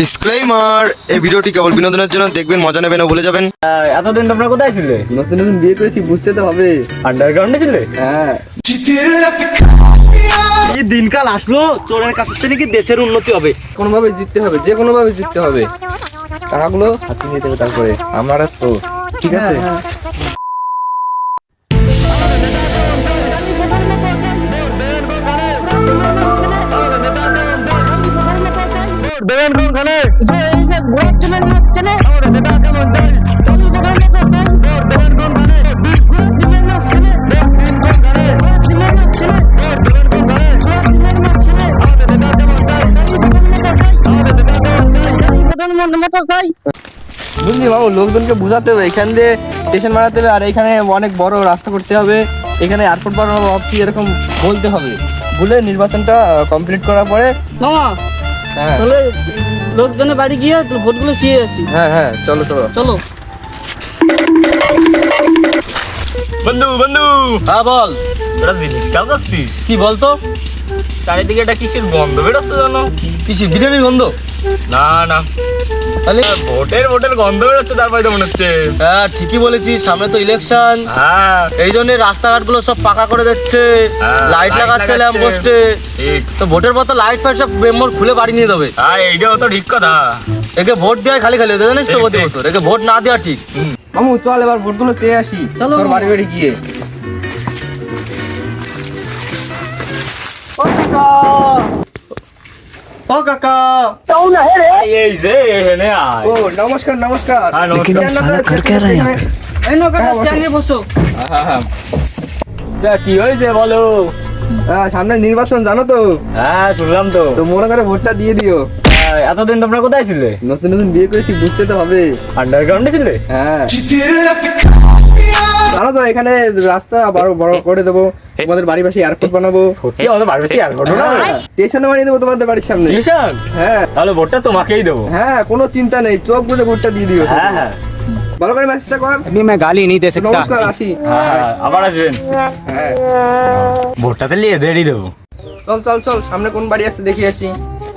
Disclaimer, এই ভিডিওটি কেবল বিনোদনের জন্য দেখবেন, মজা নেবেন ও ভুলে যাবেন। এতদিন তোমরা কোথায় ছিলে? নতুন নতুন বিয়ে করেছি, বুঝতে তো হবে। আন্ডারগ্রাউন্ডে ছিলে? হ্যাঁ, এই দিনকাল আসলো, চোরের কাছ থেকে কি দেশের উন্নতি হবে? কোনোভাবে জিততে হবে, যে কোনোভাবে জিততে হবে। টাকাগুলো হাতে নিয়ে দেবে, তারপরে আমরা তো ঠিক আছে। দেবেন কোনখানে? বুঝলি বাবু, লোকজনকে বোঝাতে হবে, এখান দিয়ে স্টেশন বানাতে হবে, আর এখানে অনেক বড় রাস্তা করতে হবে, এখানে এয়ারপোর্ট বানানো ভাবছি, এরকম বলতে হবে। বলে নির্বাচনটা কমপ্লিট করার পরে মামা হ্যাঁ তাহলে লোকজনের বাড়ি গিয়ে ভোটগুলো দিয়ে আসি। হ্যাঁ, চলো চলো চলো। বন্ধু বন্ধু, হ্যাঁ বল। তোরা জিনিস কাল করছিস কি বলতো? চারিদিকে এটা কিসের গন্ধ বেরোচ্ছে জানো? কিসের বিরিয়ানির গন্ধ? না না, তাহলে ভোটের গন্ধ বেরোচ্ছে, তারপরে তো মনে হচ্ছে। হ্যাঁ ঠিকই বলেছিস, সামনে তো ইলেকশন। হ্যাঁ, এই জন্য রাস্তাঘাটগুলো সব পাকা করে দিচ্ছে, লাইট লাগাচ্ছে ল্যাম্প পোস্টে। ঠিক তো, ভোটের পর তো লাইট ফাইট সব মেম্বার খুলে বাড়ি নিয়ে যাবে। হ্যাঁ এইটাও তো ঠিক কথা। একে ভোট দেওয়া খালি খালি জানিস তো, প্রতি বছর একে ভোট না দেওয়া ঠিক। মামু চল এবার ভোটগুলো চেয়ে আসি। চলো। সব বাড়ি বাড়ি গিয়ে। ও কাকা, এই যে এখানে আয়। ও নমস্কার নমস্কার। হ্যাঁ, নমস্কার। এই নো কাকা, চেয়ার নিয়ে বসো। তা কি হয়েছে বলো? সামনে নির্বাচন জানো তো, হ্যাঁ শুনলাম তো। তো মনে করে ভোটটা দিয়ে দিও। এতদিন তোমরা কোথায় ছিলে? নতুন নতুন বিয়ে করেছি, বুঝতে তো হবে। আন্ডারগ্রাউন্ডে ছিলে? হ্যাঁ, জানো তো এখানে রাস্তা বড় বড় করে দেবো, তোমাদের বাড়ির পাশে এয়ারপোর্ট বানাবো। সত্যি আমাদের বাড়ি বেশি আর ঘটনা। স্টেশনে বানিয়ে দেবো তোমাদের বাড়ির সামনে। টিউশন? হ্যাঁ তাহলে ভোটটা তোমাকেই দেবো। হ্যাঁ, কোনো চিন্তা নেই, চোখ বুঝে ভোটটা দিয়ে দিও। হ্যাঁ হ্যাঁ ভালো করে মেসেজটা কর। अभी मैं गाली नहीं दे सकता। নমস্কার, আসি। হ্যাঁ, আবার আসবেন। হ্যাঁ, ভোটটা তাহলে এদেরই দেবো। চল চল চল, সামনে কোন বাড়ি আছে দেখে আসি।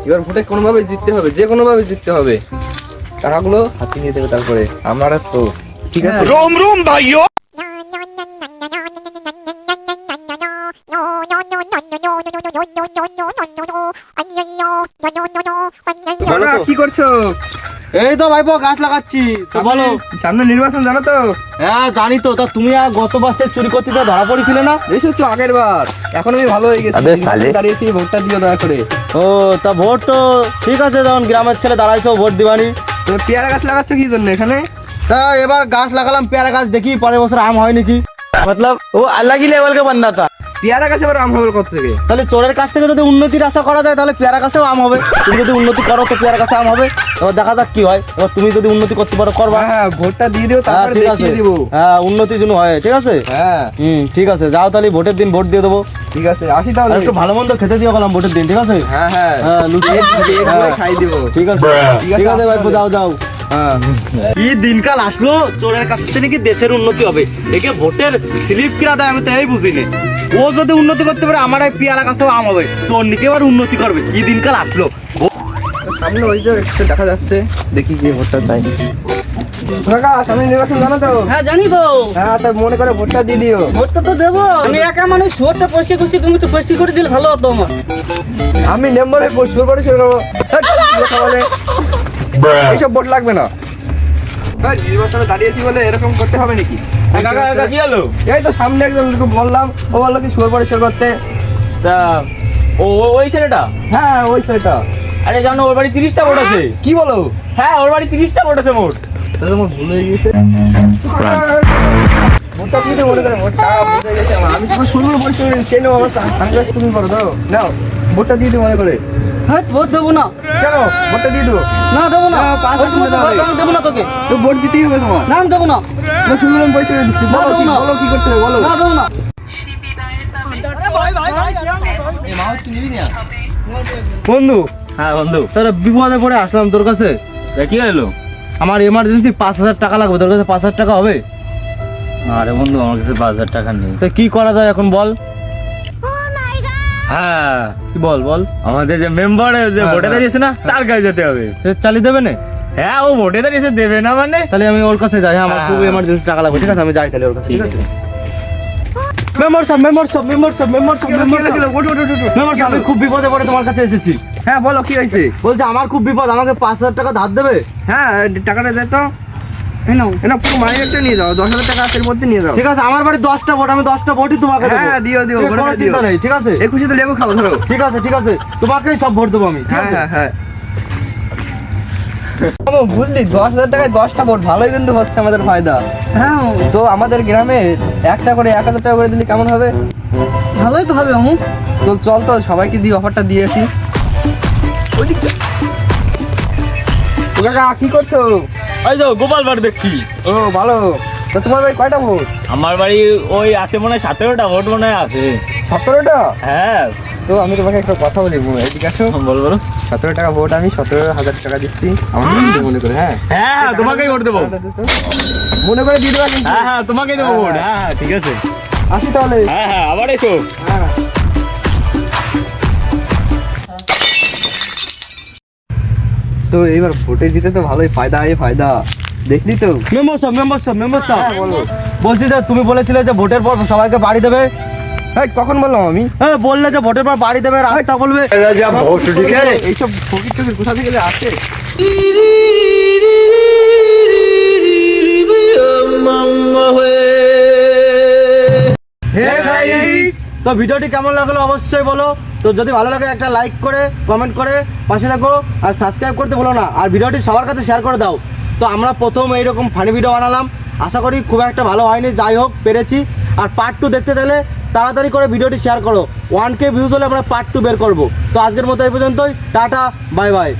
এবার ভোটে কোনোভাবে জিততে হবে, যে কোনোভাবে জিততে হবে। টাকাগুলো হাতে নিয়ে দেবে, তারপরে আমরা তো ঠিক আছে। रोम रोम भाइयों। বলো, কি করছো? এই তো ভাইপো গাছ লাগাচ্ছি। তো বলো। সামনে নির্বাচন জানো তো? হ্যাঁ জানি তো। তা তুমি আর গত বছর চুরি করতে তো ধরা পড়েছিলে না? এসো তো আগের বার, এখন আমি ভালো হয়ে গেছি। দাঁড়িয়েছি, ভোটটা দিও দয়া করে। ও তা ভোট তো ঠিক আছে, যখন গ্রামের ছেলে দাঁড়াইছো ভোট দিবানি। তো পেয়ারা গাছ লাগাচ্ছ কি জন্য এখানে? তা এবার গাছ লাগালাম, পেয়ারা গাছ, দেখি পরের বছর আম হয় নাকি। মতলব ও अलग ही लेवल का बंदा था। পেয়ারা গাছে আবার আম হবে কত থেকে? তাহলে চোরের কাছ থেকে যদি উন্নতির আশা করা যায়, তাহলে পেয়ারা গাছেও আম হবে। তুমি যদি উন্নতি করো তো পেয়ারা গাছে আম হবে। এবার দেখা যাক কি হয়। এবার তুমি যদি উন্নতি করতে পারো করবা। হ্যাঁ, ভোটটা দিয়ে দিও, হ্যাঁ তারপরে ঠিক আছে। দেখিয়ে দিব। হ্যাঁ উন্নতি যেন হয়, ঠিক আছে। হ্যাঁ ঠিক আছে, যাও তাহলে ভোটের দিন ভোট দিয়ে দেবো। ঠিক আছে, আসি তাহলে। আর একটু ভালো মন্দ খেতে দিয়ে গেলাম ভোটের দিন, ঠিক আছে। হ্যাঁ হ্যাঁ, হ্যাঁ লুচি দিয়ে খাই দিব। ঠিক আছে। ঠিক আছে ভাই, যাও যাও। হ্যাঁ, কি দিনকাল আসলো, চোরের কাছ থেকে কি দেশের উন্নতি হবে? একে ভোটের স্লিপ কিরা দেয় আমি তো এই বুঝিনি। ও যদি উন্নতি করতে পারে, আমার এই পেয়ারা গাছেও আম হবে। চোর নিকে এবার উন্নতি করবে। কি দিনকাল আসলো। সামনে ওই যে একটা দেখা যাচ্ছে, দেখি গিয়ে ভোটটা চাই। কাকা, সামনে নির্বাচন জানো তো? হ্যাঁ জানি তো। হ্যাঁ, তো মনে করে ভোটটা দিয়ে দিও। ভোটটা তো দেবো। আমি একা মানুষ, ভোটটা পয়সা করছি, তুমি তো পয়সা করে দিলে ভালো হতো আমার। আমি নম্বরে শুরু করে শুরু করবো। কথা বলে এইসব ভোট লাগবে না। হ্যাঁ, নির্বাচনে দাঁড়িয়েছি বলে এরকম করতে হবে নাকি? কি হলো? এই তো সামনে একজনকে বললাম, ও বললো কি শুরু করে শুরু করতে। তা ওই ছেলেটা? হ্যাঁ, ওই সেটা। আরে জানো, ওর বাড়ি 30টা ভোট আছে। কি বলো? হ্যাঁ, ওর বাড়ি 30টা ভোট আছে মোট। তাহলে আমার ভুল হয়ে গেছে। ভোটটা দিতে মনে করে ভোটটা ভুল হয়ে গেছে আমার। আমি তোমার শুরু বলছি, চেনো আমার সানগ্লাস তুমি করো দাও। নাও, ভোটটা দিয়ে দিও মনে করে। হ্যাঁ ভোট দেবো না। কেন? ভোটটা দিয়ে দেবো। না দেবো না। পাঁচ ওই সমস্ত ভোট আমি দেবো না তোকে। তো ভোট দিতেই হবে তোমার। না আমি দেবো না। না, শুনলাম পয়সা করে দিচ্ছি। বলো দেবো কি, না। বলো কি করতে হবে বলো। না দেবো না। এই মা হচ্ছে নিবি না? বন্ধু। হ্যাঁ বন্ধু, তোর বিপদে পড়ে আসলাম তোর কাছে। কি হলো? আমার এমার্জেন্সি 5,000 টাকা লাগবে। তোর কাছে 5,000 টাকা হবে? আরে বন্ধু, আমার কাছে 5,000 টাকা নেই। তো কি করা যায় এখন বল? হ্যাঁ কি বল বল আমাদের যে মেম্বার যে হ্যাঁ, ভোটে হ্যাঁ। দাঁড়িয়েছে না তার কাছে যেতে হবে। সে চালিয়ে দেবে না? হ্যাঁ ও ভোটে দাঁড়িয়েছে, দেবে না মানে? তাহলে আমি ওর কাছে যাই, আমার হ্যাঁ, খুব হ্যাঁ। এমার্জেন্সি টাকা লাগবে, ঠিক আছে আমি যাই তাহলে ওর কাছে, ঠিক ঠিক আছে। আছে? মেম্বারশিপ আমি খুব বিপদে পড়ে তোমার কাছে এসেছি। হ্যাঁ বলো কি হয়েছে? বলছে আমার খুব বিপদ, আমাকে 5,000 টাকা ধার দেবে। হ্যাঁ টাকাটা দে তো। না পুরো মানি ব্যাগটা নিয়ে যাও, 10,000 টাকা আছে এর মধ্যে নিয়ে যাও। ঠিক আছে, আমার বাড়ি 10টা ভোট, আমি 10টা ভোটই তোমাকে দেবো। হ্যাঁ দিও দিও, ঠিক আছে, ভোটটা কোনো দিও। চিন্তা নেই, ঠিক আছে? 21 লেবু খাও ধরো। ঠিক আছে ঠিক আছে, তোমাকেই সব ভোট দেবো আমি, ঠিক হ্যাঁ আছে? হ্যাঁ হ্যাঁ বুঝলি 10,000 টাকায় 10টা ভোট, ভালোই কিন্তু হচ্ছে আমাদের ফায়দা। হ্যাঁ তো আমাদের গ্রামে একটা করে 1,000 টাকা করে দিলে কেমন হবে? ভালোই তো হবে মামু। তো চল তো সবাইকে দিয়ে অফারটা দিয়ে আসি। ওইদিকটা ও কাকা কি করছো? এই তো গোপাল বাড়ি দেখছি। ও ভালো। তো তোমার ভাই কয়টা ভোট? আমার বাড়ি ওই আছে মনে হয় 17টা ভোট মনে হয় আছে। 17টা? হ্যাঁ তো আমি তোমাকে একটা কথা বলি, এদিকে আসো। বল বলো। 17 টাকা ভোট, আমি 17,000 টাকা দিচ্ছি আমার মনে করে। হ্যাঁ হ্যাঁ হ্যাঁ তোমাকেই ভোট দেবো। মনে করে দিয়ে দেবা কিন্তু। হ্যাঁ হ্যাঁ তোমাকেই দেবো ভোট। হ্যাঁ হ্যাঁ ঠিক আছে। আসি তাহলে। হ্যাঁ হ্যাঁ আবার এসো। হ্যাঁ তো এবার ভোটে জিতে তো ভালোই ফায়দা, ফায়দা দেখলি তো। মেম্বারশিপ হ্যাঁ বলো। বলছি যে তুমি বলেছিলে যে ভোটের পর সবাইকে বাড়ি দেবে। হ্যাঁ কখন বললাম আমি? হ্যাঁ বললে যে ভোটের পর বাড়ি দেবে, রাস্তা বলবে। এইসব ফকির টকির কোথা থেকে যে আসে। Hey guys! তো ভিডিওটি কেমন লাগলো অবশ্যই বলো। তো যদি ভালো লাগে একটা লাইক করে কমেন্ট করে পাশে থাকো, আর সাবস্ক্রাইব করতে ভুলো না, আর ভিডিওটি সবার কাছে শেয়ার করে দাও। তো আমরা প্রথম এইরকম ফানি ভিডিও বানালাম, আশা করি খুব একটা ভালো হয়নি, যাই হোক পেরেছি। আর পার্ট 2 দেখতে চাইলে তাড়াতাড়ি করে ভিডিওটি শেয়ার করো, 1K ভিউজ হলে আমরা পার্ট 2 বের করবো। তো আজকের মতো এই পর্যন্তই, টাটা বাই বাই।